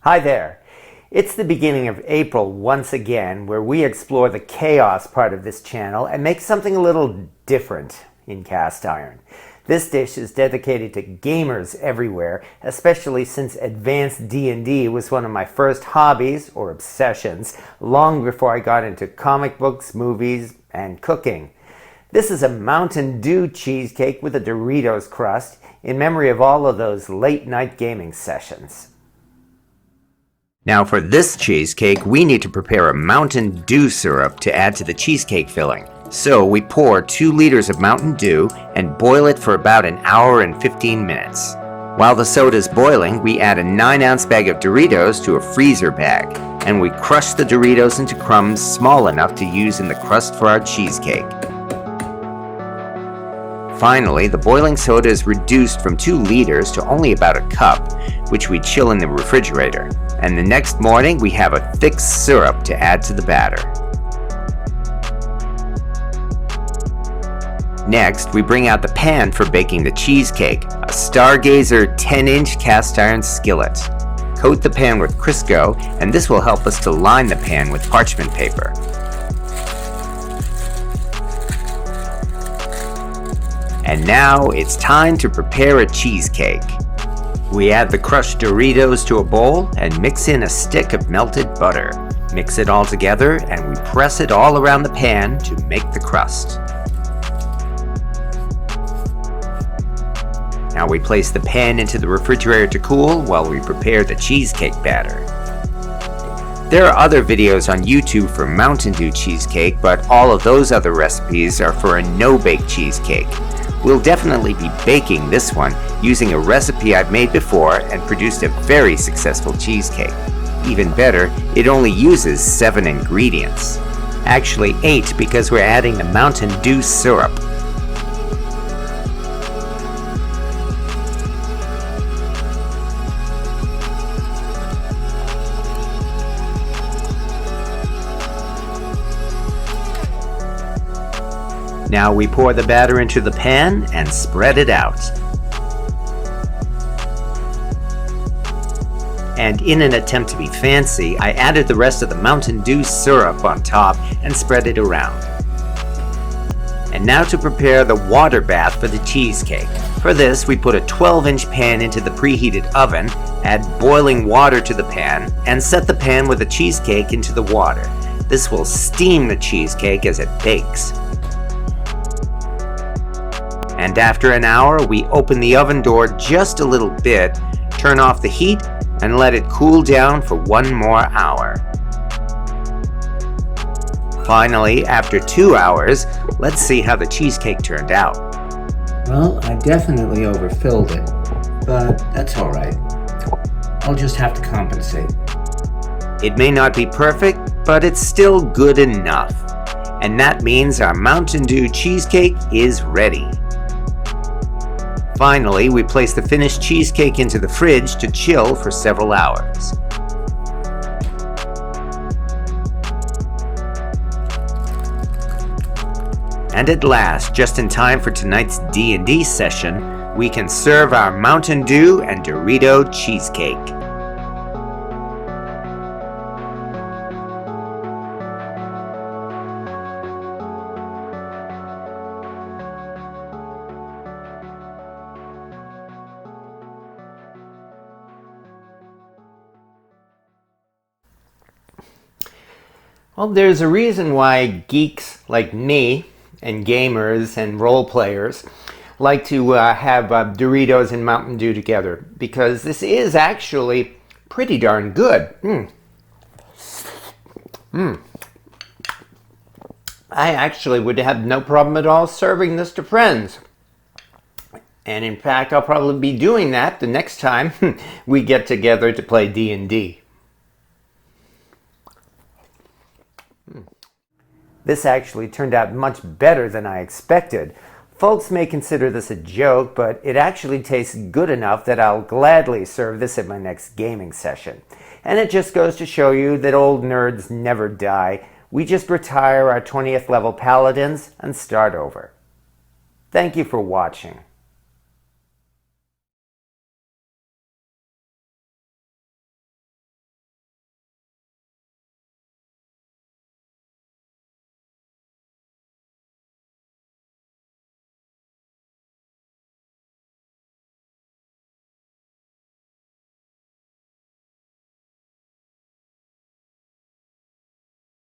Hi there. It's the beginning of April once again, where we explore the chaos part of this channel and make something a little different in cast iron. This dish is dedicated to gamers everywhere, especially since advanced D&D was one of my first hobbies or obsessions long before I got into comic books, movies, and cooking. This is a Mountain Dew cheesecake with a Doritos crust in memory of all of those late night gaming sessions. Now for this cheesecake, we need to prepare a Mountain Dew syrup to add to the cheesecake filling. So we pour 2 liters of Mountain Dew and boil it for about an hour and 15 minutes. While the soda is boiling, we add a 9-ounce bag of Doritos to a freezer bag, and we crush the Doritos into crumbs small enough to use in the crust for our cheesecake. Finally, the boiling soda is reduced from 2 liters to only about a cup, which we chill in the refrigerator. And the next morning, we have a thick syrup to add to the batter. Next, we bring out the pan for baking the cheesecake, a Stargazer 10-inch cast iron skillet. Coat the pan with Crisco, and this will help us to line the pan with parchment paper. And now it's time to prepare a cheesecake. We add the crushed Doritos to a bowl and mix in a stick of melted butter. Mix it all together and we press it all around the pan to make the crust. Now we place the pan into the refrigerator to cool while we prepare the cheesecake batter. There are other videos on YouTube for Mountain Dew cheesecake, but all of those other recipes are for a no-bake cheesecake. We'll definitely be baking this one using a recipe I've made before and produced a very successful cheesecake. Even better, it only uses 7 ingredients. Actually 8 because we're adding the Mountain Dew syrup. Now we pour the batter into the pan and spread it out. And in an attempt to be fancy, I added the rest of the Mountain Dew syrup on top and spread it around. And now to prepare the water bath for the cheesecake. For this, we put a 12-inch pan into the preheated oven, add boiling water to the pan, and set the pan with the cheesecake into the water. This will steam the cheesecake as it bakes. And after an hour, we open the oven door just a little bit, turn off the heat, and let it cool down for 1 more hour. Finally, after 2 hours, let's see how the cheesecake turned out. Well, I definitely overfilled it, but that's alright. I'll just have to compensate. It may not be perfect, but it's still good enough. And that means our Mountain Dew cheesecake is ready. Finally, we place the finished cheesecake into the fridge to chill for several hours. And at last, just in time for tonight's D&D session, we can serve our Mountain Dew and Dorito cheesecake. Well, there's a reason why geeks like me and gamers and role players like to have Doritos and Mountain Dew together, because this is actually pretty darn good. I actually would have no problem at all serving this to friends. And in fact, I'll probably be doing that the next time we get together to play D&D. This actually turned out much better than I expected. Folks may consider this a joke, but it actually tastes good enough that I'll gladly serve this at my next gaming session. And it just goes to show you that old nerds never die. We just retire our 20th level paladins and start over. Thank you for watching.